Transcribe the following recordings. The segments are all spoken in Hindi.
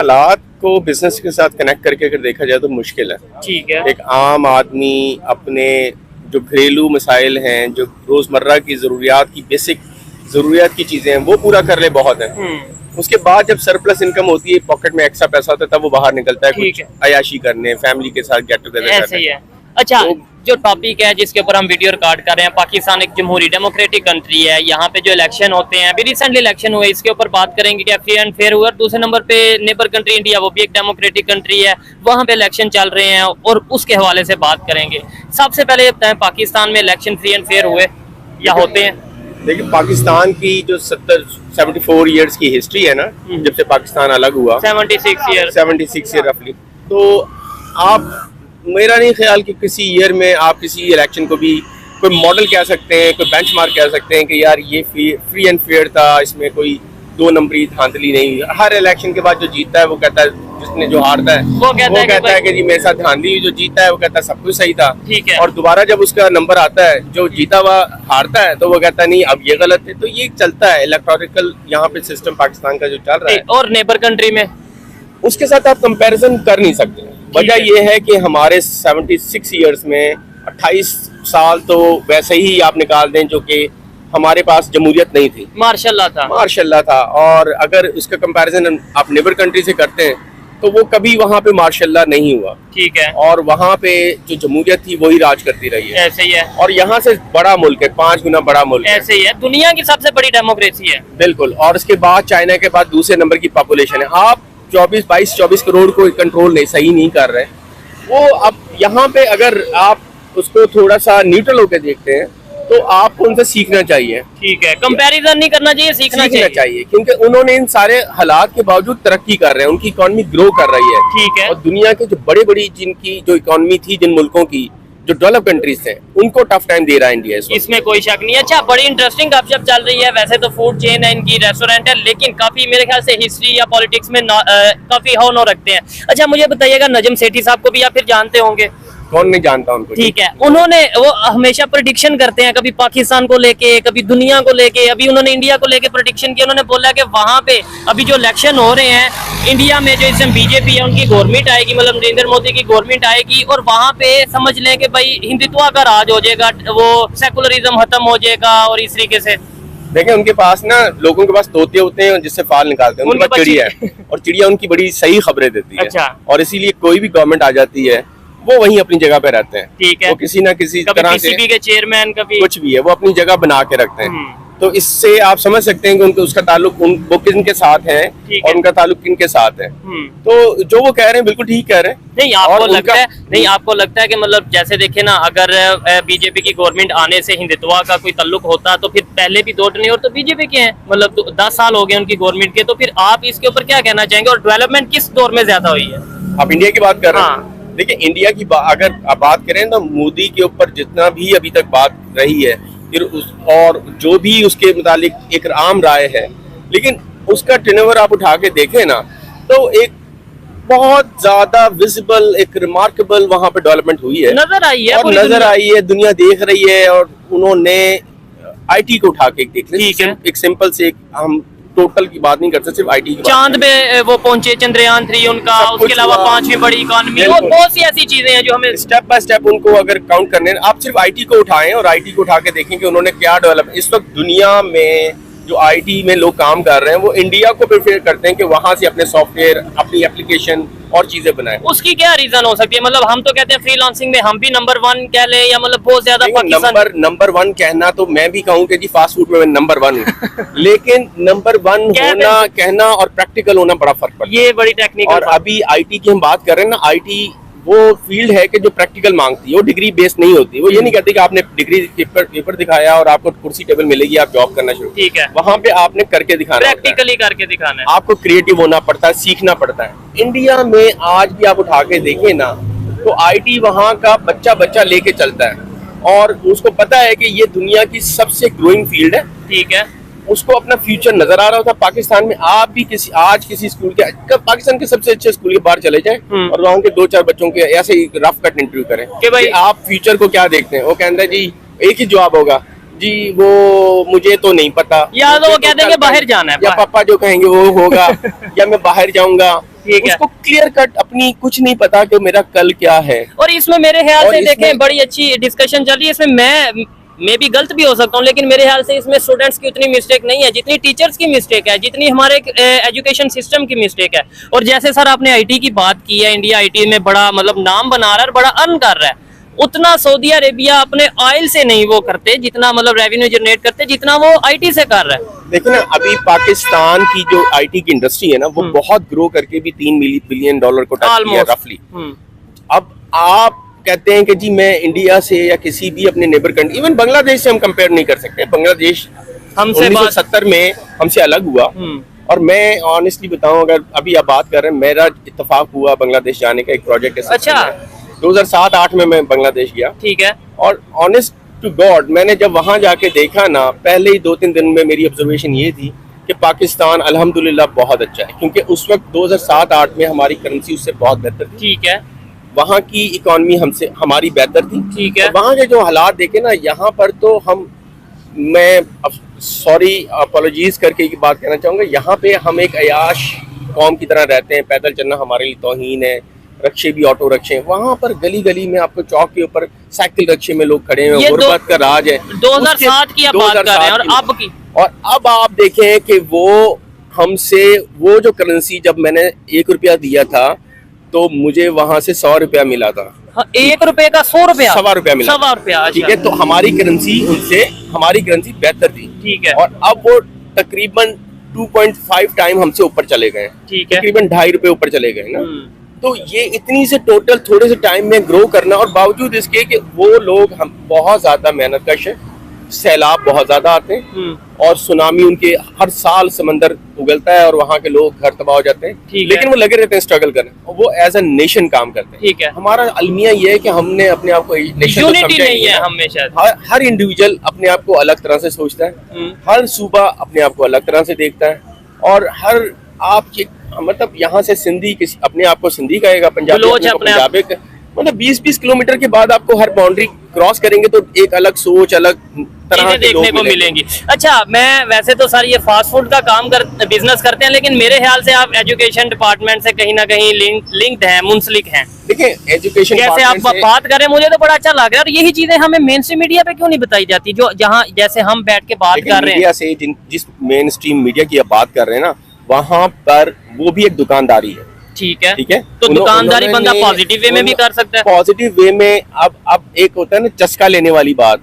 हालात को बिजनेस के साथ कनेक्ट करके अगर देखा जाए तो मुश्किल है। ठीक है। एक आम आदमी अपने जो घरेलू मसाइल हैं, जो रोजमर्रा की जरूरियात की बेसिक जरूरियात की चीजें हैं, वो पूरा कर ले बहुत है। उसके बाद जब सरप्लस इनकम होती है, पॉकेट में एक्स्ट्रा पैसा होता है, तब वो बाहर निकलता है कुछ अयाशी करने, फैमिली के साथ गेट टुगेदर ऐसे ही है। अच्छा, जो टॉपिक है जिसके ऊपर हम वीडियो रिकॉर्ड कर रहे हैं, पाकिस्तान एक जमहूरी डेमोक्रेटिक कंट्री है, यहाँ पे जो इलेक्शन होते हैं, अभी रिसेंटली इलेक्शन हुए, इसके ऊपर बात करेंगे कि फ्री एंड फेयर हुआ। और दूसरे नंबर पे नेबर कंट्री इंडिया, वो भी एक डेमोक्रेटिक कंट्री है, वहाँ पे इलेक्शन चल रहे हैं और उसके हवाले से बात करेंगे। सबसे पहले ये बताएं, पाकिस्तान में इलेक्शन फ्री एंड फेयर हुए या होते हैं? देखिए, पाकिस्तान की जो 74 ईयर्स की हिस्ट्री है ना, जब से पाकिस्तान अलग हुआ, 76 ईयर रफली, तो आप, मेरा नहीं ख्याल कि किसी ईयर में आप किसी इलेक्शन को भी कोई मॉडल कह सकते हैं, कोई बेंचमार्क कह सकते हैं कि यार ये फ्री एंड फेयर था, इसमें कोई दो नंबरी धांधली नहीं। हर इलेक्शन के बाद जो जीतता है वो कहता है, जिसने जो हारता है वो कहता है कि जी मेरे साथ धांधली, जो जीता है वो कहता है सब कुछ सही था। ठीक है। और दोबारा जब उसका नंबर आता है, जो जीता हुआ हारता है, तो वो कहता है नहीं अब ये गलत है। तो ये चलता है इलेक्टोरिकल यहाँ पे सिस्टम पाकिस्तान का जो चल रहा है। और नेबर कंट्री में उसके साथ आप कंपैरिजन कर नहीं सकते। वजह ये है कि हमारे 76 ईयर्स में 28 साल तो वैसे ही आप निकाल दें जो कि हमारे पास जमहूरियत नहीं थी, मार्शल्लाह था। और अगर उसका कंपैरिजन आप नेबर कंट्री से करते हैं तो वो कभी वहाँ पे मार्शल्लाह नहीं हुआ। ठीक है। और वहाँ पे जो जमहूरियत थी वही राज करती रही है। ऐसे ही है। और यहाँ से बड़ा मुल्क है, 5 गुना बड़ा मुल्क है। ऐसे ही है, दुनिया की सबसे बड़ी डेमोक्रेसी है। बिल्कुल। और उसके बाद चाइना के बाद दूसरे नंबर की पॉपुलेशन है। आप 22-24 करोड़ को कंट्रोल नहीं, सही नहीं कर रहे। वो अब यहाँ पे अगर आप उसको थोड़ा सा न्यूट्रल होकर देखते हैं तो आपको उनसे सीखना चाहिए। ठीक है, कंपैरिजन नहीं करना चाहिए, सीखना चाहिए। क्योंकि उन्होंने इन सारे हालात के बावजूद तरक्की कर रहे हैं, उनकी इकोनॉमी ग्रो कर रही है। ठीक है। और दुनिया के जो बड़ी जिनकी जो इकोनॉमी थी, जिन मुल्कों की जो डेवलप कंट्रीज थे, उनको टफ टाइम दे रहा है इंडिया, इसमें कोई शक नहीं है। अच्छा, बड़ी इंटरेस्टिंग गपशप चल रही है। वैसे तो फूड चेन है इनकी, रेस्टोरेंट है, लेकिन काफी मेरे ख्याल से हिस्ट्री या पॉलिटिक्स में काफी हौ नो रखते हैं। अच्छा, मुझे बताइएगा, नजम सेठी साहब को भी आप फिर जानते होंगे? कौन नहीं जानता उनको। ठीक है। उन्होंने, वो हमेशा प्रेडिक्शन करते हैं, कभी पाकिस्तान को लेके, कभी दुनिया को लेके। अभी उन्होंने इंडिया को लेके प्रेडिक्शन किया। उन्होंने बोला कि वहां पे अभी जो इलेक्शन हो रहे हैं इंडिया में, जो इस समय बीजेपी है उनकी गवर्नमेंट आएगी, मतलब नरेंद्र मोदी की गवर्नमेंट आएगी, और वहां पे समझ लें कि भाई हिंदुत्व का राज हो जाएगा, वो सेकुलरिज्म खत्म हो जाएगा। और इस तरीके से देखें, उनके पास ना, लोगों के पास तोते होते हैं जिससे फाल निकालते हैं, उनके पास चिड़िया है, और चिड़िया उनकी बड़ी सही खबरें देती है। अच्छा। और इसीलिए कोई भी गवर्नमेंट आ जाती है वो वहीं अपनी जगह पे रहते हैं। ठीक है। वो किसी ना किसी तरह से, के चेयरमैन, कभी कुछ भी है, वो अपनी जगह बना के रखते हैं। तो इससे आप समझ सकते हैं कि उनका उसका ताल्लुक वो किनके साथ है और उनका ताल्लुक किनके साथ है। तो जो वो कह रहे हैं बिल्कुल ठीक कह रहे हैं। नहीं, आपको लगता है कि मतलब जैसे देखे ना, अगर बीजेपी की गवर्नमेंट आने से हिंदुत्व का कोई ताल्लुक होता तो फिर पहले भी 2 टर्न और तो बीजेपी के हैं, मतलब 10 साल हो गए उनकी गवर्नमेंट के, तो फिर आप इसके ऊपर क्या कहना चाहेंगे? और डेवलपमेंट किस दौर में ज्यादा हुई है? आप इंडिया की बात कर रहे हैं। देखिए, इंडिया की अगर आप बात करें तो मोदी के ऊपर जितना भी अभी तक बात रही है, फिर और जो भी उसके मुतालिक एक आम राय है, लेकिन उसका टर्नओवर आप उठा के देखें ना, तो एक बहुत ज्यादा विजिबल, एक रिमार्केबल वहां पे डेवलपमेंट हुई है, नजर आई है, दुनिया देख रही है। और उन्होंने IT को उठा के देख लिया, एक सिंपल से, हम टोटल की बात नहीं करते, सिर्फ IT की। चांद पे वो पहुंचे, चंद्रयान 3 उनका, उसके अलावा 5वीं बड़ी इकोनॉमी, और बहुत सी ऐसी चीजें हैं जो हमें स्टेप बाय स्टेप उनको अगर काउंट करने, आप सिर्फ IT को उठाएं और IT को उठा के देखें कि उन्होंने क्या डेवलप। इस वक्त दुनिया में जो IT में लोग काम कर रहे हैं वो इंडिया को प्रेफर करते हैं कि वहां से अपने सॉफ्टवेयर, अपनी एप्लीकेशन और चीजें बनाएं। उसकी क्या रीजन हो सकती है? मतलब हम तो कहते हैं फ्रीलांसिंग में हम भी नंबर 1 कह लें, या मतलब बहुत ज्यादा नंबर 1 कहना, तो मैं भी कहूँ कि जी फास्ट फूड में नंबर 1 हूँ। लेकिन नंबर 1 होना, कहना और प्रैक्टिकल होना बड़ा फर्क पड़ता है। ये बड़ी टेक्निकल। और अभी IT की हम बात कर रहे हैं ना, IT वो फील्ड है कि जो प्रैक्टिकल मांगती है, वो डिग्री बेस्ड नहीं होती। वो ये नहीं कहती कि आपने डिग्री पेपर दिखाया और आपको कुर्सी टेबल मिलेगी, आप जॉब करना शुरू। ठीक है। वहाँ पे आपने करके दिखाना, प्रैक्टिकली करके दिखाना है। आपको क्रिएटिव होना पड़ता है, सीखना पड़ता है। इंडिया में आज भी आप उठा के देखें ना, तो IT वहाँ का बच्चा लेके चलता है और उसको पता है कि ये दुनिया की सबसे ग्रोइंग फील्ड है। ठीक है। उसको अपना फ्यूचर नजर आ रहा होता। पाकिस्तान में आप भी किसी स्कूल के, पाकिस्तान के सबसे अच्छे स्कूल के बाहर चले जाएं और वहाँ के 2-4 बच्चों के ऐसे ही रफ कट इंटरव्यू करें कि भाई आप फ्यूचर को क्या देखते हैं। वो कहता है जी एक ही जवाब होगा, जी वो मुझे तो नहीं पता, या तो वो कहते हैं कि बाहर जाना है, या पापा जो कहेंगे वो होगा या मैं बाहर जाऊंगा। उसको क्लियर कट अपनी कुछ नहीं पता कि मेरा कल क्या है। और इसमें मेरे ख्याल से देखें बड़ी अच्छी डिस्कशन चल रही है, इसमें मैं भी गलत भी हो सकता हूँ, लेकिन मेरे ख्याल से इसमें स्टूडेंट्स की उतनी मिस्टेक नहीं है जितनी टीचर्स की मिस्टेक है, जितनी हमारे एजुकेशन सिस्टम की मिस्टेक है। और जैसे सर आपने आईटी की बात की है, इंडिया आईटी में बड़ा मतलब नाम बना रहा है और बड़ा अर्न कर रहा है, उतना सऊदी अरेबिया अपने ऑयल से नहीं वो करते जितना मतलब रेवेन्यू जनरेट करते जितना वो आईटी से कर रहा है। देखो ना, अभी पाकिस्तान की जो आईटी की इंडस्ट्री है ना, वो बहुत ग्रो करके भी $3 बिलियन को टच किया रफली। अब आप कहते हैं कि जी मैं इंडिया से या किसी भी अपने नेबर कंट्री, इवन बांग्लादेश से हम कंपेयर नहीं कर सकते। बांग्लादेश हमसे 1970 में हमसे अलग हुआ। और मैं ऑनेस्टली बताऊं, अगर अभी आप बात कर रहे हैं, मेरा इत्तेफाक हुआ बांग्लादेश जाने का, एक प्रोजेक्ट है। अच्छा। 2007-8 में मैं बांग्लादेश गया। ठीक है। और ऑनेस्ट टू गॉड, मैंने जब वहां जाके देखा ना, पहले ही 2-3 दिन में मेरी ऑब्जर्वेशन ये थी कि पाकिस्तान अल्हम्दुलिल्लाह बहुत अच्छा है, क्योंकि उस वक्त 2007-8 में हमारी करेंसी उससे बहुत बेहतर थी। ठीक है। वहाँ की इकोनॉमी हमसे हमारी बेहतर थी। ठीक है। वहाँ के जो हालात देखे ना, यहाँ पर तो मैं सॉरी अपॉलोजीज करके की बात कहना चाहूँगा, यहाँ पे हम एक अयाश कौम की तरह रहते हैं। पैदल चलना हमारे लिए तौहीन है, रक्शे भी ऑटो रक्शे हैं। वहाँ पर गली गली में आपको चौक के ऊपर साइकिल रक्शे में लोग खड़े हैं। गुर्बत का राज है। 2007 की आप बात कर रहे हैं और अब की। और अब आप देखें कि वो हमसे वो जो करेंसी, जब मैंने 1 रुपया दिया था तो मुझे वहां से 100 रुपया मिला था। 1 रुपए का 100 रुपया, 1.25 रुपया मिला। 1.25 रुपया। ठीक है। तो हमारी करेंसी उनसे, हमारी करेंसी बेहतर थी। ठीक है। और अब वो तकरीबन 2.5 टाइम हमसे ऊपर चले गए। ठीक है। तकरीबन 2.5 रुपए ऊपर चले गए ना। तो ये इतनी से टोटल थोड़े से टाइम में ग्रो करना, और बावजूद इसके कि वो लोग हम बहुत ज्यादा मेहनत कश है, सैलाब बहुत ज्यादा आते हैं और सुनामी उनके हर साल समंदर उगलता है और वहाँ के लोग घर तबाह हो जाते हैं। लेकिन वो लगे रहते हैं स्ट्रगल करने, और वो एज अ नेशन काम करते हैं। ठीक है। हमारा अलमिया ये है कि हमने अपने आप को नेशन यूनिटी नहीं है हमेशा। हर इंडिविजुअल अपने आप को अलग तरह से सोचता है, हर सूबा अपने आप को अलग तरह से देखता है, और हर आप मतलब यहाँ से सिंधी अपने आप को सिंधी कहेगा, पंजाबी मतलब 20-20 किलोमीटर के बाद आपको हर बाउंड्री क्रॉस करेंगे तो एक अलग सोच, अलग तरह के लोग देखने को मिलेंगी। अच्छा, मैं वैसे तो सर ये फास्ट फूड का बिजनेस करते हैं, लेकिन मेरे ख्याल से आप एजुकेशन डिपार्टमेंट से कहीं ना कहीं लिंक्ड हैं, मुंसलिक हैं। देखिए, एजुकेशन जैसे आप बात करें, मुझे तो बड़ा अच्छा लग रहा है। और यही चीजें हमें मेन स्ट्रीम मीडिया पे क्यों नहीं बताई जाती, जो जहाँ जैसे हम बैठ के बात कर रहे हैं। जिस मेन स्ट्रीम मीडिया की आप बात कर रहे हैं ना, वहाँ पर वो भी एक दुकानदारी है। ठीक है। ठीक है। तो दुकानदारी बंदा पॉजिटिव वे में भी कर सकता है। पॉजिटिव वे में अब एक होता है ना चस्का लेने वाली बात।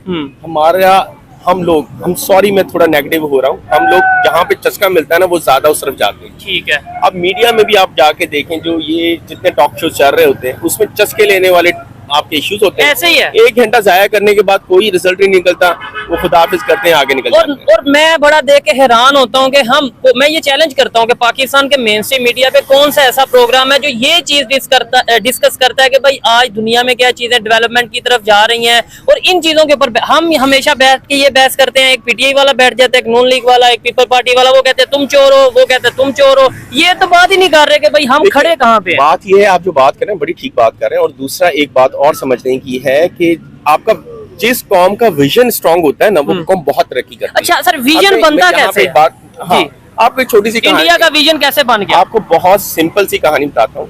हम सॉरी मैं थोड़ा नेगेटिव हो रहा हूँ, हम लोग जहाँ पे चस्का मिलता है ना, वो ज्यादा उस तरफ जाते हैं। ठीक है। अब मीडिया में भी आप जाके देखें, जो ये जितने टॉक शो चल रहे होते हैं, उसमें चस्के लेने वाले आपके इश्यूज होते हैं। ऐसे ही है। 1 घंटा जाया करने के बाद कोई रिजल्ट नहीं निकलता, वो खुदाफिज करते हैं, आगे निकल जाते हैं। और मैं बड़ा देख के हैरान होता हूँ कि मैं ये चैलेंज करता हूँ कि पाकिस्तान के मेन स्ट्रीम मीडिया पे कौन सा ऐसा प्रोग्राम है जो ये चीज डिस्कस करता है कि भाई आज दुनिया में क्या चीजें डेवलपमेंट की तरफ जा रही हैं, और इन चीजों के ऊपर हम हमेशा बैठ के ये बहस करते हैं। एक पीटीआई वाला बैठ जाता है, एक नॉन लीग वाला, एक पीपल पार्टी वाला, वो कहते हैं तुम चोर हो, वो कहते हैं तुम चोर हो। ये तो बात ही नहीं कर रहे कि भाई हम खड़े कहाँ पे। बात ये है, आप जो बात कर रहे हैं बड़ी ठीक बात कर रहे हैं। और दूसरा एक बात और समझने की है कि आपका जिस कौम का विजन स्ट्रांग होता है ना, वो कौम बहुत तरक्की करती है। अच्छा सर, विजन बनता कैसे? आपको एक छोटी सी कहानी, इंडिया का विजन कैसे बन गया? आपको बहुत सिंपल सी कहानी बताता हूँ।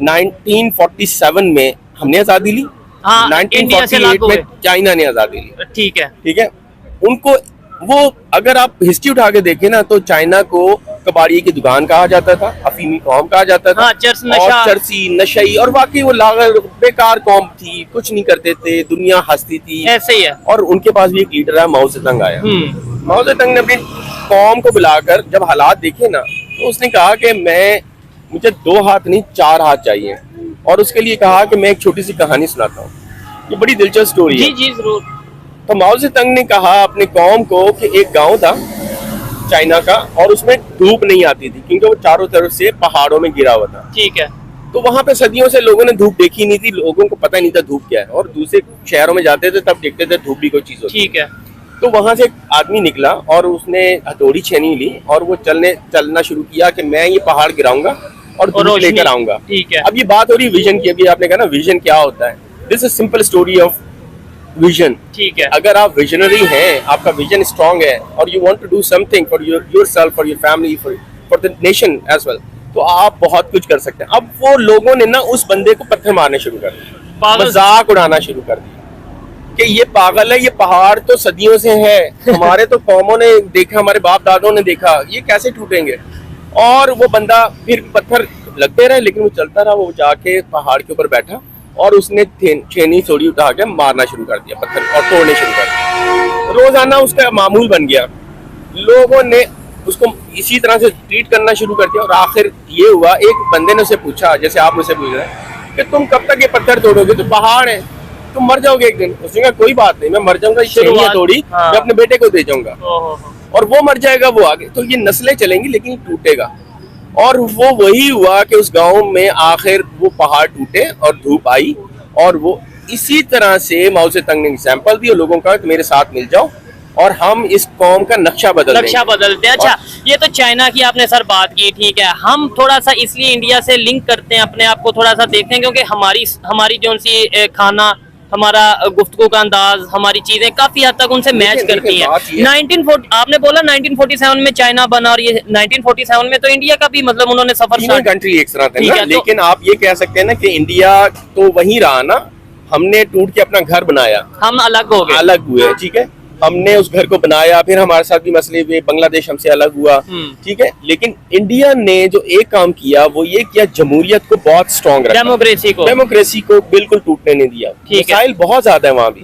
1947 में हमने आजादी ली। 1948 में चाइना ने आजादी ली। ठीक है। ठीक है। उनको वो अगर आप हिस्ट्री उठा के देखें ना, तो चाइना को कबाड़ी की दुकान कहा जाता था, अफीमी कौम कहा जाता था, चरसी नशई, और वाकई वो लागल बेकार कौम थी, कुछ नहीं करते थे, दुनिया हंसती थी। ऐसे ही है। और उनके पास भी एक लीडर है, माओ ज़ेडुंग आया। माओ ज़ेडुंग ने अपनी कौम को बुलाकर जब हालात देखे ना, तो उसने कहा कि मुझे 2 हाथ नहीं 4 हाथ चाहिए, और उसके लिए कहा कि मैं एक छोटी सी कहानी सुनाता हूँ। ये बड़ी दिलचस्प स्टोरी है। जी जरूर। तो माओ ज़ेडुंग ने कहा अपने कौम को कि एक गांव था चाइना का, और उसमें धूप नहीं आती थी क्योंकि वो चारों तरफ से पहाड़ों में गिरा हुआ था। ठीक है। तो वहां पे सदियों से लोगों ने धूप देखी नहीं थी, लोगों को पता नहीं था धूप क्या है, और दूसरे शहरों में जाते थे तब देखते थे धूप भी कोई चीज होती है। ठीक है। तो वहां से एक आदमी निकला और उसने हथौड़ी छेनी ली और वो चलना शुरू किया कि मैं ये पहाड़ गिराऊंगा और धूप लेकर आऊंगा। ठीक है। अब ये बात हो रही विजन की, अभी आपने कहा ना विजन क्या होता है। This is simple story of vision. ठीक है। अगर आप विजनरी हैं, आपका विजन स्ट्रांग है और you want to do something for yourself, for your family, for the nation as well, तो आप बहुत कुछ कर सकते हैं। अब वो लोगों ने ना उस बंदे को पत्थर मारने शुरू कर दिया, मजाक उड़ाना शुरू कर दिया कि ये पागल है, ये पहाड़ तो सदियों से है, हमारे तो कौमों ने देखा, हमारे बाप दादों ने देखा, ये कैसे टूटेंगे। और वो बंदा फिर पत्थर लगते रहे, लेकिन वो चलता रहा। वो जाके पहाड़ के ऊपर बैठा और उसने छेनी थोड़ी उठा के मारना शुरू कर दिया पत्थर और तोड़ने शुरू कर दिया। रोजाना उसका मामूल बन गया, लोगों ने उसको इसी तरह से ट्रीट करना शुरू कर दिया। और आखिर ये हुआ, एक बंदे ने उसे पूछा, जैसे आप मुझसे पूछ रहे हैं कि तुम कब तक ये पत्थर तोड़ोगे, तो पहाड़ है, तुम मर जाओगे एक दिन। उसने कहा कोई बात नहीं, मैं मर जाऊंगा, छेनी तोड़ी हाँ। मैं अपने बेटे को दे जाऊंगा और वो मर जाएगा, वो आगे। तो ये नस्लें चलेंगी लेकिन टूटेगा। और वो वही हुआ कि उस गांव में आखिर वो पहाड़ टूटे और धूप आई। और वो इसी तरह से माओ से तंग ने एग्जाम्पल दिया लोगों का कि मेरे साथ मिल जाओ और हम इस कौम का नक्शा बदलते हैं। अच्छा, ये तो चाइना की आपने सर बात की, ठीक है। हम थोड़ा सा इसलिए इंडिया से लिंक करते हैं अपने आप को, थोड़ा सा देखते हैं, क्योंकि हमारी जो सी खाना, हमारा गुफ्तगू का अंदाज, हमारी चीजें काफी हद तक उनसे मैच करती हैं। 1940 आपने बोला 1947 में चाइना बना, और ये 1947 में तो इंडिया का भी मतलब उन्होंने सफर स्टार्ट कंट्री एक साथ है ना। लेकिन आप ये कह सकते हैं ना कि इंडिया तो वहीं रहा ना, हमने टूट के अपना घर बनाया, हम अलग हो गए, अलग हुए, ठीक है। हमने उस घर को बनाया, फिर हमारे साथ भी मसले हुए, बांग्लादेश हमसे अलग हुआ, ठीक है। लेकिन इंडिया ने जो एक काम किया वो ये किया, जमहूरियत को बहुत स्ट्रॉन्ग रखा, डेमोक्रेसी को बिल्कुल टूटने नहीं दिया। मिसाइल बहुत ज्यादा है वहाँ भी।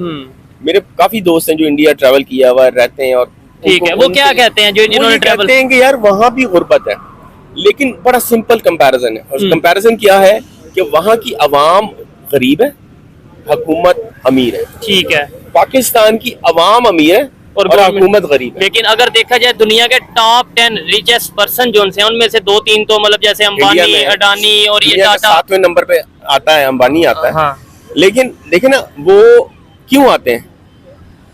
मेरे काफी दोस्त हैं जो इंडिया ट्रैवल किया हुआ रहते हैं, और ठीक है, वो क्या कहते हैं जो जिन्होंने ट्रैवल कहते हैं कि यार वहाँ भी गुर्बत है, लेकिन बड़ा सिंपल कंपैरिजन है। और कंपैरिजन क्या है कि वहाँ की अवाम गरीब है, हुकूमत अमीर है, ठीक है। पाकिस्तान की अवाम अमीर है और हुकूमत गरीब है। लेकिन अगर देखा जाए दुनिया के टॉप 10 रिचेस्ट पर्सन जो हैं, उनमें से 2-3 तो मतलब जैसे अंबानी, अडानी और ये टाटा, 7वें नंबर पे आता है, अंबानी आता है। हाँ। लेकिन देखे ना वो क्यों आते हैं।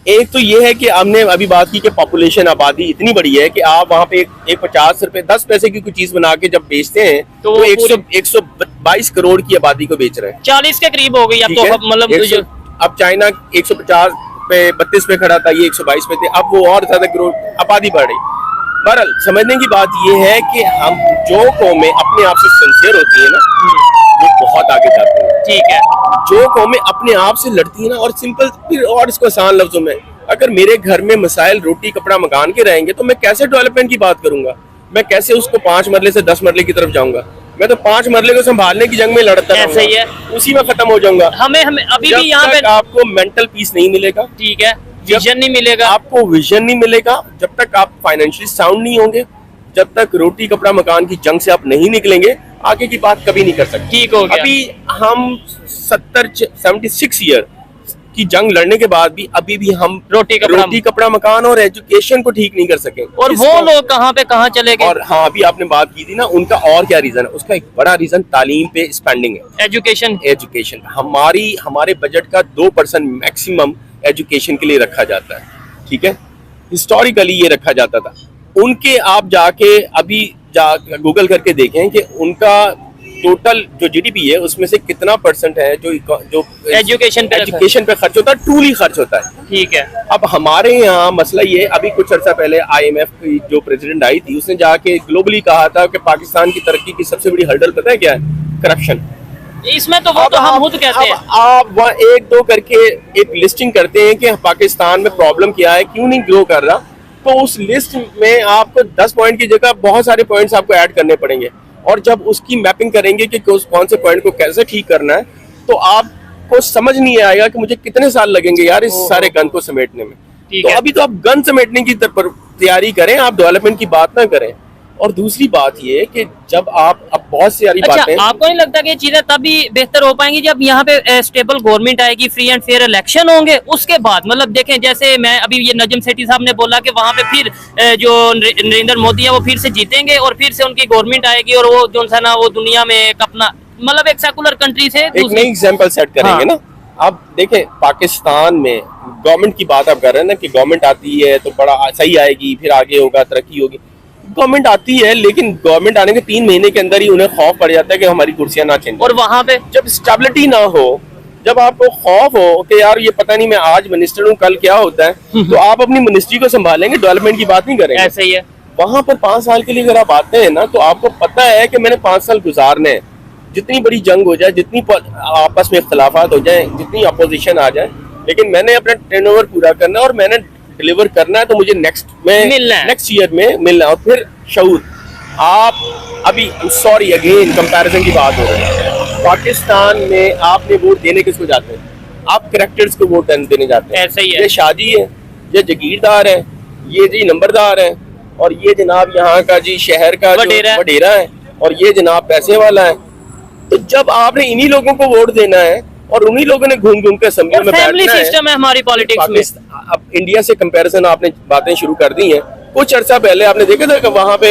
एक तो ये है कि हमने अभी बात की कि पॉपुलेशन, आबादी इतनी बड़ी है कि आप वहाँ पे एक 50 रुपए 10 पैसे की कोई चीज बना के जब बेचते हैं तो 122 करोड़ की आबादी को बेच रहे हैं। 40 के करीब हो गई अब तो, मतलब अब चाइना 150 पे 32 पे खड़ा था, ये 122 पे थे, अब वो और ज्यादा करोड़ आबादी बढ़ रही। बहरहाल समझने की बात ये है कि हम जो कौमें अपने आप से सिंसियर होती है ना, वो बहुत आगे जाती है, ठीक है। जो कौमें अपने आप से लड़ती है ना, और सिंपल, फिर और इसको आसान लफ्जों में, अगर मेरे घर में मसाइल रोटी कपड़ा मकान के रहेंगे तो मैं कैसे डेवलपमेंट की बात करूंगा, मैं कैसे उसको 5 मरले से 10 मरले की तरफ जाऊंगा। मैं तो 5 मरले को संभालने की जंग में लड़ता ऐसे ही है, उसी में खत्म हो जाऊंगा। हमें अभी भी यहाँ पे आपको मेंटल पीस नहीं मिलेगा, ठीक है, विजन नहीं मिलेगा, आपको विजन नहीं मिलेगा, जब तक आप फाइनेंशियली साउंड नहीं होंगे, जब तक रोटी कपड़ा मकान की जंग से आप नहीं निकलेंगे, आगे की बात कभी नहीं कर सकते। ठीक हो गया। अभी हम 76 ईयर की जंग लड़ने के बाद भी अभी भी हम रोटी कपड़ा मकान और एजुकेशन को ठीक नहीं कर सके। और वो लोग कहाँ पे कहाँ चले गए। और हाँ, अभी आपने बात की थी ना, उनका और क्या रीजन है, उसका एक बड़ा रीजन तालीम पे स्पेंडिंग है, एजुकेशन। हमारे बजट का 2% मैक्सिमम एजुकेशन के लिए रखा जाता है, ठीक है। हिस्टोरिकली ये रखा जाता था। उनके आप जाके अभी गूगल करके देखें कि उनका टोटल जो जीडीपी है उसमें से कितना % है जो एजुकेशन पे खर्च होता है, टूली खर्च होता है, ठीक है। अब हमारे यहाँ मसला ये, अभी कुछ अर्सा पहले IMF की जो प्रेसिडेंट आई थी, उसने जाके ग्लोबली कहा था कि पाकिस्तान की तरक्की की सबसे बड़ी हर्डल पता है क्या है, करप्शन। इसमें तो वो तो हम खुद कहते हैं। आप वहाँ 1-2 करके एक लिस्टिंग करते हैं कि पाकिस्तान में प्रॉब्लम क्या है, क्यों नहीं ग्रो कर रहा, तो उस लिस्ट में आपको 10 पॉइंट की जगह बहुत सारे पॉइंट्स आपको ऐड करने पड़ेंगे। और जब उसकी मैपिंग करेंगे कि कौन से पॉइंट को कैसे ठीक करना है, तो आपको समझ नहीं आएगा कि मुझे कितने साल लगेंगे यार इस सारे गन को समेटने में। तो अभी तो आप गन समेटने की तैयारी करें, आप डेवलपमेंट की बात ना करें। और दूसरी बात ये कि जब आप अब बहुत सारी बातें, आपको नहीं लगता कि चीजें तभी बेहतर हो पाएंगी जब यहाँ पे स्टेबल गवर्नमेंट आएगी, फ्री एंड फेयर इलेक्शन होंगे, उसके बाद मतलब देखें, जैसे मैं अभी ये नजम सेठी साहब ने बोला कि वहाँ पे फिर जो नरेंद्र मोदी है वो फिर से जीतेंगे और फिर से उनकी गवर्नमेंट आएगी और वो जो है ना वो दुनिया में एक अपना मतलब एक सेकुलर कंट्री से एक नई एग्जाम्पल सेट करेंगे ना। अब देखें पाकिस्तान में गवर्नमेंट की बात आप कर रहे हैं ना कि गवर्नमेंट आती है तो बड़ा सही आएगी, फिर आगे होगा, तरक्की होगी। गवर्नमेंट आती है लेकिन गवर्नमेंट आने के 3 महीने के अंदर ही उन्हें खौफ पड़ जाता है कि हमारी कुर्सियां ना चेंज। और वहां पे जब स्टेबिलिटी ना हो, जब आपको खौफ हो कि यार ये पता नहीं मैं आज मिनिस्टर हूँ कल क्या होता है, तो आप अपनी मिनिस्ट्री को संभालेंगे, डेवलपमेंट की बात नहीं करेंगे। ऐसे ही है। वहां पर 5 साल के लिए अगर आप आते हैं ना, तो आपको पता है कि मैंने 5 साल गुजारने हैं। जितनी बड़ी जंग हो जाए, जितनी आपस में इख्तलाफात हो जाए, जितनी अपोजिशन आ जाए, लेकिन मैंने अपना टर्नओवर पूरा करना है और मैंने डिलीवर करना है, तो मुझे नेक्स्ट ईयर में मिलना है। और फिर शऊर, आप अभी सॉरी अगेन कंपैरिजन की बात हो रही है, पाकिस्तान में आपने वोट देने किसको जाते हैं? आप कैरेक्टर्स को वोट देने जाते हैं। ऐसे ही है। ये शादी है, ये जगीरदार है, ये जी नंबरदार है, और ये जनाब यहाँ का जी शहर का वडेरा है, और ये जनाब पैसे वाला है। तो जब आपने इन्हीं लोगों को वोट देना है और उन्हीं लोगों ने घूम घूम के असेंबली में बैठना है। सिस्टम है हमारी पॉलिटिक्स में। अब इंडिया से कंपैरिजन आपने बातें शुरू कर दी हैं। कुछ अर्सा पहले आपने देखा था कि वहां पे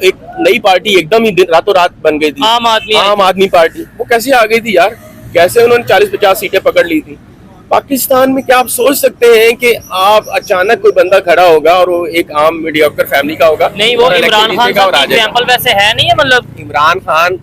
एक नई पार्टी एकदम ही रातों रात बन गई थी, आम आदमी पार्टी। वो कैसे आ गई थी यार? कैसे उन्होंने 40-50 सीटें पकड़ ली थी? पाकिस्तान में क्या आप सोच सकते हैं कि आप अचानक कोई बंदा खड़ा होगा और वो एक आम मीडियोकर फैमिली का होगा? नहीं, वो इमरान खान का एग्जांपल वैसे है नहीं है। मतलब इमरान खान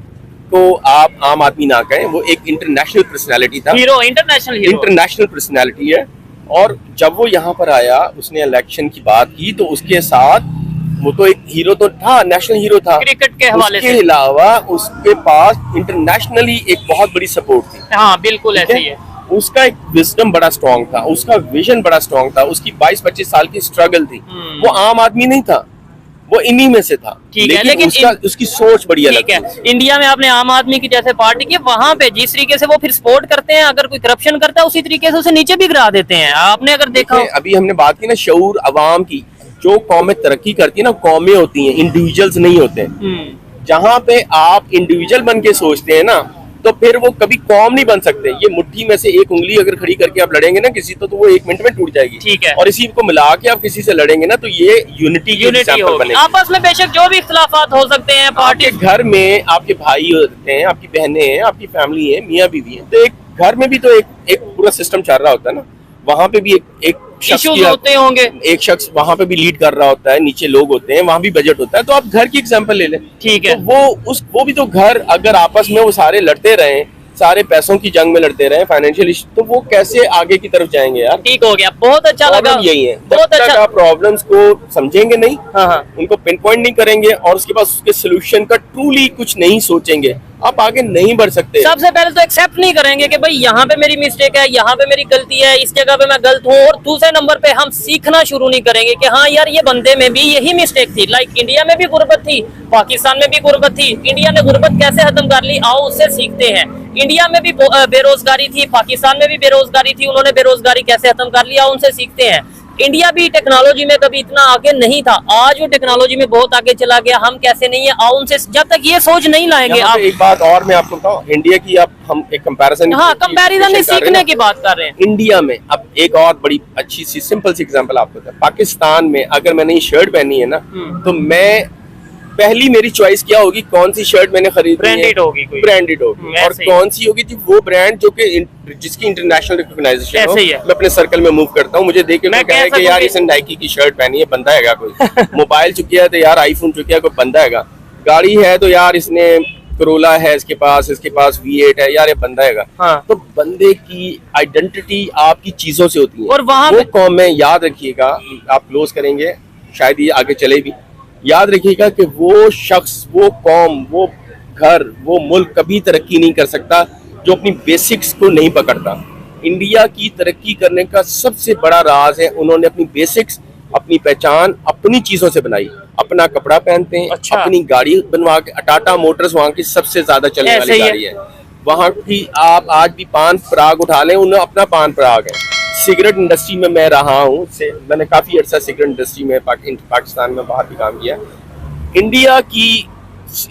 को आप आम आदमी ना कहें, वो एक इंटरनेशनल पर्सनालिटी था, इंटरनेशनल पर्सनालिटी है। और जब वो यहाँ पर आया, उसने इलेक्शन की बात की, तो उसके साथ वो तो एक हीरो तो था, नेशनल हीरो था क्रिकेट के हवाले से। उसके अलावा उसके पास इंटरनेशनली एक बहुत बड़ी सपोर्ट थी। हाँ बिल्कुल ऐसे ही है। उसका एक विजडम बड़ा स्ट्रॉन्ग था, उसका विजन बड़ा स्ट्रॉन्ग था, उसकी 22-25 साल की स्ट्रगल थी। वो आम आदमी नहीं था, वो इन्हीं में से था। ठीक है, लेकिन उसकी सोच बड़ी अलग है। इंडिया में आपने आम आदमी की जैसे पार्टी की, वहां पे जिस तरीके से वो फिर सपोर्ट करते हैं, अगर कोई करप्शन करता है उसी तरीके से उसे नीचे भी गिरा देते हैं। आपने अगर देखा, अभी हमने बात की ना शऊर अवाम की, जो कौमें तरक्की करती है ना, कौमें होती हैं, इंडिविजुअल्स नहीं होते। जहाँ पे आप इंडिविजुअल बन के सोचते हैं ना, तो फिर वो कभी कौम नहीं बन सकते। ये मुट्ठी में से एक उंगली अगर खड़ी करके आप लड़ेंगे ना किसी तो वो 1 मिनट में टूट जाएगी। ठीक है। और इसी को मिला के आप किसी से लड़ेंगे ना, तो ये यूनिटी होगी। आपस में बेशक जो भी इख्तलाफात हो सकते हैं, पार्टी घर में आपके भाई होते हैं, आपकी बहनें हैं, आपकी फैमिली है, मियाँ बीवी है, तो एक घर में भी तो एक पूरा सिस्टम चल रहा होता है ना। वहाँ पे भी एक इश्यूज होते होंगे, एक शख्स वहाँ पे भी लीड कर रहा होता है, नीचे लोग होते हैं, वहाँ भी बजट होता है। तो आप घर की एग्जांपल ले लें, ठीक है। तो वो भी तो घर, अगर आपस में वो सारे लड़ते रहे, सारे पैसों की जंग में लड़ते रहे, फाइनेंशियल इशू, तो वो कैसे आगे की तरफ जाएंगे यार? ठीक हो गया, बहुत अच्छा लगा। यही है, बहुत अच्छा। प्रॉब्लम्स को समझेंगे नहीं, हाँ। उनको पिन पॉइंट नहीं करेंगे और उसके बाद उसके सोल्यूशन का ट्रूली कुछ नहीं सोचेंगे, आप आगे नहीं बढ़ सकते। सबसे पहले तो एक्सेप्ट नहीं करेंगे कि भाई यहाँ पे मेरी मिस्टेक है, यहाँ पे मेरी गलती है, इस जगह पे मैं गलत हूँ। और दूसरे नंबर पे हम सीखना शुरू नहीं करेंगे कि हाँ यार ये बंदे में भी यही मिस्टेक थी। लाइक इंडिया में भी गुर्बत थी, पाकिस्तान में भी गुर्बत थी, इंडिया ने गुर्बत कैसे खत्म कर ली, आओ उससे सीखते हैं। इंडिया में भी बेरोजगारी थी, पाकिस्तान में भी बेरोजगारी थी, उन्होंने बेरोजगारी कैसे खत्म कर लिया, उनसे सीखते हैं। इंडिया भी टेक्नोलॉजी में कभी इतना आगे नहीं था, आज वो टेक्नोलॉजी में बहुत आगे चला गया। हम कैसे नहीं है, आओ उनसे, जब तक ये सोच नहीं लाएंगे। आप एक बात और मैं आपको बताऊं, इंडिया की हम एक कंपैरिजन, हाँ कंपैरिजन नहीं, सीखने की बात कर रहे हैं। इंडिया में अब एक और बड़ी अच्छी सी सिंपल सी एग्जांपल आपको बताऊं। पाकिस्तान में अगर मैंने ये शर्ट पहनी है ना, तो मैं पहली मेरी चॉइस क्या होगी, कौन सी शर्ट मैंने खरीदी है, ब्रांडेड होगी, ब्रांडेड होगी। और कौन सी होगी जी वो ब्रांड जो कि जिसकी इंटरनेशनल रिकॉग्नाइजेशन हो। मैं अपने सर्कल में मूव करता हूँ, मुझे देख के कहे कि यार इसने नाइकी की शर्ट पहनी है, बंदा हैगा कोई। मोबाइल चुकी है तो यार आईफोन चुकी है, कोई बंदा हैगा। गाड़ी है तो यार इसने करोला है इसके पास V8 है, यार ये बंदा हैगा। हाँ। तो बंदे की आइडेंटिटी आपकी चीजों से होती है। और वहाँ वो कौम में याद रखिएगा, आप क्लोज करेंगे शायद ये आगे चले भी, याद रखिएगा कि वो शख्स, वो कौम, वो घर, वो मुल्क कभी तरक्की नहीं कर सकता जो अपनी बेसिक्स को नहीं पकड़ता। इंडिया की तरक्की करने का सबसे बड़ा राज है, उन्होंने अपनी बेसिक्स, अपनी पहचान अपनी चीजों से बनाई। अपना कपड़ा पहनते हैं, अच्छा। अपनी गाड़ी बनवा के, टाटा मोटर्स वहाँ की सबसे ज्यादा चलने वाली गाड़ी है। वहाँ की आप आज भी पान पराग उठा लें, उन्हें अपना पान पराग है। सिगरेट इंडस्ट्री में मैं रहा हूँ, मैंने काफी अर्सा सिगरेट इंडस्ट्री में पाकिस्तान में बाहर भी काम किया। इंडिया की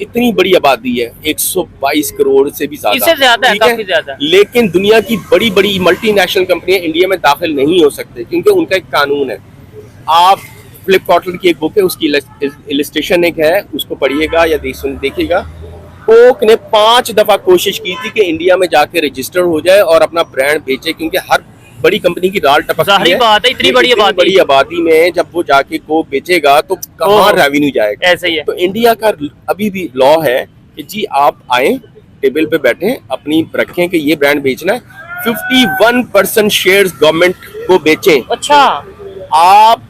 इतनी बड़ी आबादी है, 122 करोड़ से भी ज्यादा, इससे ज्यादा है, काफी ज्यादा। लेकिन दुनिया की बड़ी बड़ी मल्टीनेशनल कंपनियां इंडिया में दाखिल नहीं हो सकते क्योंकि उनका एक कानून है। आप फ्लिपकार्ट की एक बुक है, उसकी इलस्ट्रेशन एक है, उसको पढ़िएगा या देखिएगा। कोक ने 5 दफा कोशिश की थी कि इंडिया में जाके रजिस्टर हो जाए और अपना ब्रांड बेचे, क्योंकि हर बड़ी कंपनी की राल टपकती है। बात है, इतनी बड़ी आबादी में जब वो जाके कोक बेचेगा तो कहाँ रेवेन्यू जाएगा। ऐसे ही है। तो इंडिया का अभी भी लॉ है कि जी आप आए, टेबल पे बैठे, अपनी रखें कि ये ब्रांड बेचना है, 51% शेयर्स गवर्नमेंट को बेचें। अच्छा, आप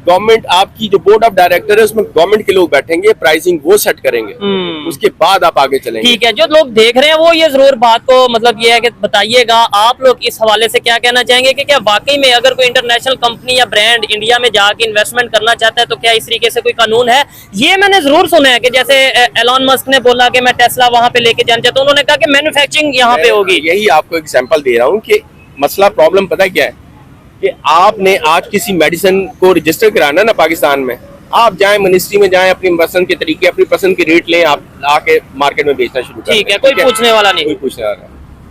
गवर्नमेंट आपकी जो बोर्ड ऑफ डायरेक्टर है उसमें गवर्नमेंट के लोग बैठेंगे, प्राइसिंग वो सेट करेंगे, उसके बाद आप आगे चलेंगे। ठीक है, जो लोग देख रहे हैं वो ये जरूर बात को मतलब ये है कि बताइएगा आप लोग इस हवाले से क्या कहना चाहेंगे कि क्या वाकई में अगर कोई इंटरनेशनल कंपनी या ब्रांड इंडिया में जाके इन्वेस्टमेंट करना चाहता है तो क्या इस तरीके से कोई कानून है? ये मैंने जरूर सुना है कि जैसे एलॉन मस्क ने बोला कि मैं टेस्ला वहां पे लेके जाना चाहता हूं, उन्होंने कहा कि मैन्युफैक्चरिंग यहाँ पे होगी। यही आपको एग्जाम्पल दे रहा हूँ कि मसला प्रॉब्लम पता क्या है कि आपने आज किसी मेडिसिन को रजिस्टर कराना ना पाकिस्तान में, आप जाएं मिनिस्ट्री में जाएं, अपनी पसंद के तरीके अपनी पसंद के रेट लें, आप आके मार्केट में बेचना शुरू करें। ठीक है, कोई पूछने वाला नहीं, कोई पूछने वाला।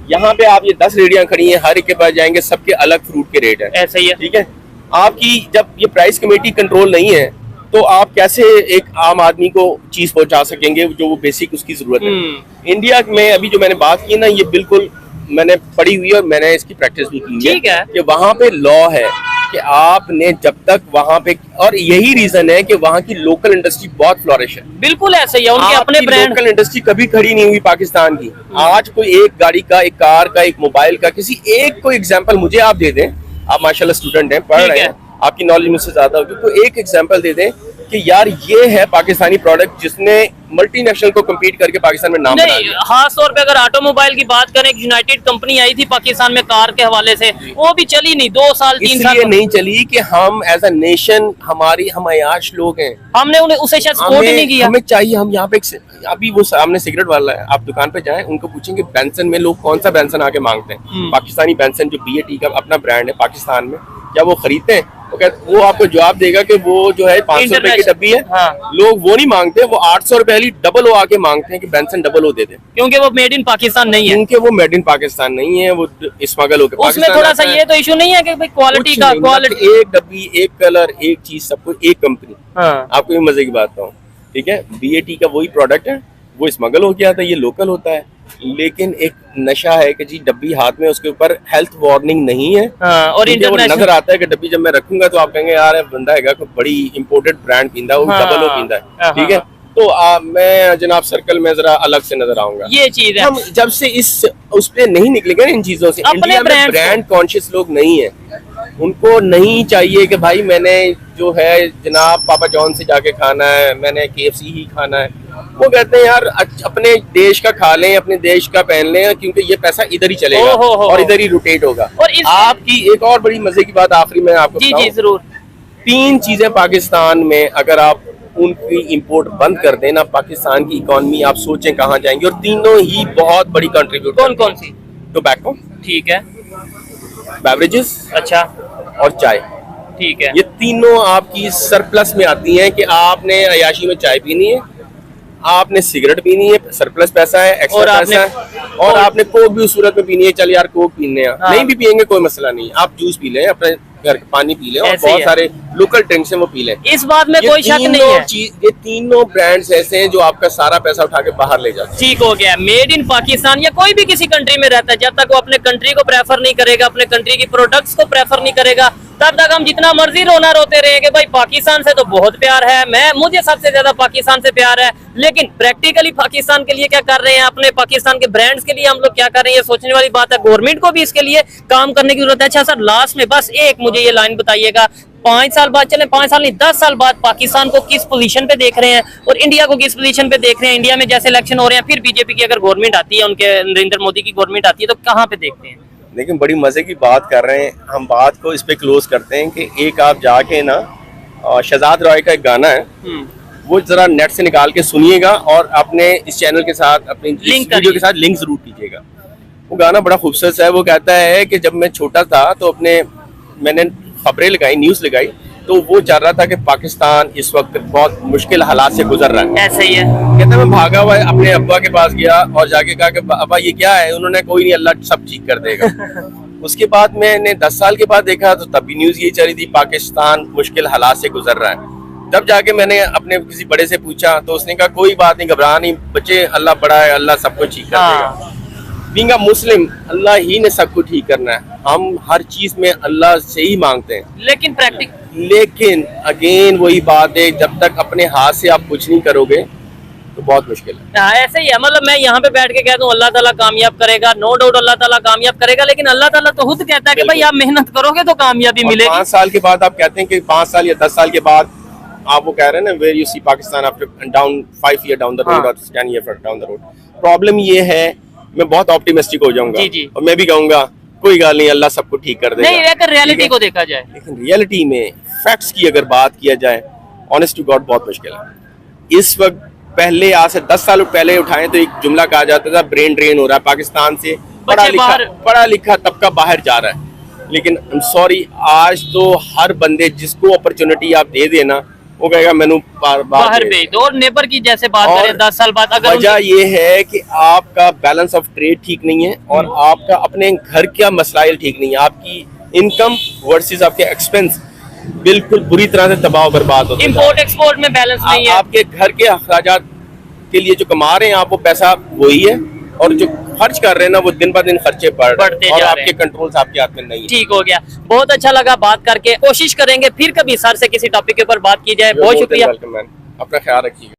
यहाँ पे आप ये 10 रेडियां खड़ी हैं, हर एक के पास जाएंगे, सबके अलग फ्रूट के रेट है। ऐसा ही है, ठीक है। आपकी जब ये प्राइस कमेटी कंट्रोल नहीं है तो आप कैसे एक आम आदमी को चीज पहुंचा सकेंगे जो वो बेसिक उसकी जरूरत है। इंडिया में अभी जो मैंने बात की ना, ये बिल्कुल मैंने पढ़ी हुई और मैंने इसकी प्रैक्टिस भी की है कि वहाँ पे लॉ है कि आपने जब तक वहाँ पे, और यही रीजन है कि वहाँ की लोकल इंडस्ट्री बहुत फ्लोरिश है। बिल्कुल ऐसे ही है, उनके अपने ब्रांड। लोकल इंडस्ट्री कभी खड़ी नहीं हुई पाकिस्तान की। आज कोई एक गाड़ी का, एक कार का, एक मोबाइल का, किसी एक को एग्जाम्पल मुझे आप दे दें, आप माशाल्लाह स्टूडेंट हैं, पढ़ रहे हैं, आपकी नॉलेज मुझसे ज्यादा होगी, तो एक एग्जाम्पल दे दें कि यार ये है पाकिस्तानी प्रोडक्ट जिसने मल्टीनेशनल को कम्पीट करके पाकिस्तान में नाम बनाया। खास तौर पे अगर ऑटोमोबाइल की बात करें, यूनाइटेड कंपनी आई थी पाकिस्तान में कार के हवाले से, वो भी चली नहीं, 2 साल 3 साल इसलिए नहीं चली कि हम एज अ नेशन, हम अयाश लोग हैं, हमने उन्हें उसे शायद सपोर्ट नहीं किया। हमें चाहिए, हम यहाँ पे अभी वो सामने सिगरेट वाला है, आप दुकान पे जाएं, उनको पूछेंगे बेंसन में लोग कौन सा बेंसन आके मांगते हैं, पाकिस्तानी बेंसन जो BAT का अपना ब्रांड है पाकिस्तान में, क्या वो खरीदते हैं? वो आपको जवाब देगा कि वो जो है 500 रुपए की डब्बी है। हाँ। लोग वो नहीं मांगते, वो 800 रुपए वाली डबल ओ आके मांगते हैं कि बेंसन डबल ओ दे दे, क्योंकि वो मेड इन पाकिस्तान नहीं है, क्योंकि वो मेड इन पाकिस्तान नहीं है, वो स्मगल होकर उसमें थोड़ा सा ये तो इशू नहीं है कि भाई क्वालिटी का, क्वालिटी एक डब्बी, एक कलर, एक चीज, सबको एक कंपनी। आपको भी मजे की बात बताऊं, ठीक है, BAT का वही प्रोडक्ट है, वो स्मगल हो गया था, ये लोकल होता है, लेकिन एक नशा है कि जी डब्बी हाथ में, उसके ऊपर हेल्थ वार्निंग नहीं है। और वो नजर आता है कि डब्बी जब मैं रखूंगा तो आप कहेंगे यार बंदा है कोई बड़ी इंपोर्टेड ब्रांड पींदा, वो डबल ओ पींदा है, ठीक है। तो मैं जनाब सर्कल में जरा अलग से नजर आऊंगा। ये चीज है, हम जब से उस पे नहीं निकलेंगे इन चीजों से, इंडिया में ब्रांड कॉन्शियस लोग नहीं है, उनको नहीं चाहिए कि भाई मैंने जो है जनाब पापा जॉन से जाके खाना है, मैंने KFC ही खाना है। वो कहते हैं यार अपने देश का खा लें, अपने देश का पहन लें, क्योंकि ये पैसा इधर ही चलेगा और इधर ही रोटेट होगा। और आपकी एक और बड़ी मजे की बात आखिरी में आपको जी जरूर, 3 चीजें पाकिस्तान में अगर आप उनकी इंपोर्ट बंद कर देना, पाकिस्तान की इकोनॉमी आप सोचें कहाँ जाएंगे, और तीनों ही बहुत बड़ी कंट्रीब्यूट। कौन सी? टोबैको, ठीक है, बेवरेजेस, अच्छा, और चाय, ठीक है। ये तीनों आपकी सरप्लस में आती हैं कि आपने अयाशी में चाय पीनी है, आपने सिगरेट पीनी है, सरप्लस पैसा है, एक्स्ट्रा पैसा है, और आपने कोक भी उस सूरत में पीनी है, चल यार कोक पीने हैं, नहीं भी पियेंगे कोई मसला नहीं, आप जूस पी लें, अपने घर का पानी पी लें, और बहुत सारे लोकल ड्रिंक्स हैं वो पी लें, इस बात में कोई शक नहीं है। ये तीनों ब्रांड्स ऐसे हैं जो आपका सारा पैसा उठा के बाहर ले जाते हैं। ठीक हो गया, मेड इन पाकिस्तान या कोई भी किसी कंट्री में रहता है, जब तक वो अपने कंट्री को प्रेफर नहीं करेगा, अपने कंट्री की प्रोडक्ट्स को प्रेफर नहीं करेगा, तब तक हम जितना मर्जी रोना रोते रहेंगे भाई पाकिस्तान से तो बहुत प्यार है, मुझे सबसे ज्यादा पाकिस्तान से प्यार है, लेकिन प्रैक्टिकली पाकिस्तान के लिए क्या कर रहे हैं, अपने पाकिस्तान के ब्रांड्स के लिए हम लोग क्या कर रहे हैं, ये सोचने वाली बात है। गवर्नमेंट को भी इसके लिए काम करने की जरूरत है। अच्छा सर, लास्ट में बस एक मुझे ये लाइन बताइएगा, 5 साल बाद, चले 5 साल नहीं 10 साल बाद पाकिस्तान को किस पोजीशन पे देख रहे हैं और इंडिया को किस पोजीशन पे देख रहे हैं? इंडिया में जैसे इलेक्शन हो रहे हैं, फिर बीजेपी की अगर गवर्नमेंट आती है, उनके नरेंद्र मोदी की गवर्नमेंट आती है, तो कहाँ पे देखते हैं? लेकिन बड़ी मजे की बात कर रहे हैं हम, बात को इस पे क्लोज करते हैं कि एक आप जाके ना शहजाद रॉय का एक गाना है, वो जरा नेट से निकाल के सुनिएगा और अपने इस चैनल के साथ, अपने वीडियो के साथ लिंक जरूर कीजिएगा। वो गाना बड़ा खूबसूरत है। वो कहता है कि जब मैं छोटा था तो मैंने खबरें लगाई, न्यूज़ लगाई, तो वो चाह रहा था कि पाकिस्तान इस वक्त बहुत मुश्किल हालात से गुजर रहा है। ऐसा ही है। कहता मैं भागा हुआ अपने अब्बा के पास गया और जाके कहा कि अब्बा ये क्या है? उन्होंने कोई नहीं, अल्लाह सब ठीक कर देगा। उसके बाद मैंने 10 साल के बाद देखा तो तब भी न्यूज़ यही चली थी, पाकिस्तान मुश्किल हालात से गुजर रहा है। तब जाके मैंने अपने किसी बड़े से पूछा तो उसने कहा कोई बात नहीं, घबरा नहीं बच्चे, अल्लाह बड़ा है, अल्लाह सबको ठीक कर देगा। बीइंग अ मुस्लिम, अल्लाह ही ने सबको ठीक करना है। हम हर चीज में अल्लाह से ही मांगते हैं, लेकिन अगेन वही बात है, जब तक अपने हाथ से आप कुछ नहीं करोगे तो बहुत मुश्किल है। हाँ, ऐसे ही है। मतलब मैं यहाँ पे बैठ के कह दूं अल्लाह ताला कामयाब करेगा, नो डाउट अल्लाह ताला कामयाब करेगा, लेकिन अल्लाह ताला तो खुद कहता है कि भाई आप मेहनत करोगे तो कामयाबी मिलेगी। 5 साल के बाद आप कहते हैं कि 5 साल या 10 साल के बाद आप वो कह रहे हैं ना, where you see Pakistan after down 5 year down the road और 10 year down the road. Problem ये है, मैं बहुत ऑप्टिमिस्टिक हो जाऊंगा जी जी। और मैं भी कहूंगा कोई गाल नहीं, अल्लाह सबको ठीक कर देगा। नहीं, अगर रियलिटी को देखा जाए, लेकिन रियलिटी में फैक्ट्स की अगर बात किया जाए, ऑनेस्ट टू गॉड बहुत मुश्किल है इस वक्त। पहले आज से 10 साल पहले उठाएं तो एक जुमला कहा जाता था, ब्रेन ड्रेन हो रहा है पाकिस्तान से, पढ़ा लिखा तबका बाहर जा रहा है। लेकिन आई एम सॉरी, आज तो हर बंदे जिसको अपॉर्चुनिटी आप दे देना वो कहेगा मैनू बाहर भेज दो। और नेबर की जैसे बात करें 10 साल बाद, अगर वजह ये है कि आपका बैलेंस ऑफ ट्रेड ठीक नहीं है और आपका अपने घर का मसलाइल ठीक नहीं है। आपकी इनकम वर्सेस आपके एक्सपेंस बिल्कुल बुरी तरह से तबाह बर्बाद होते हैं। इंपोर्ट एक्सपोर्ट में बैलेंस नहीं है। आपके घर के अखराजात के लिए जो कमा रहे हैं आप, वो पैसा वही है, और जो खर्च कर रहे हैं ना वो दिन ब दिन खर्चे बढ़ते और आपके कंट्रोल आपके हाथ में नहीं है। ठीक हो गया, बहुत अच्छा लगा बात करके। कोशिश करेंगे फिर कभी सर से किसी टॉपिक के ऊपर बात की जाए। बहुत शुक्रिया, अपना ख्याल रखिए।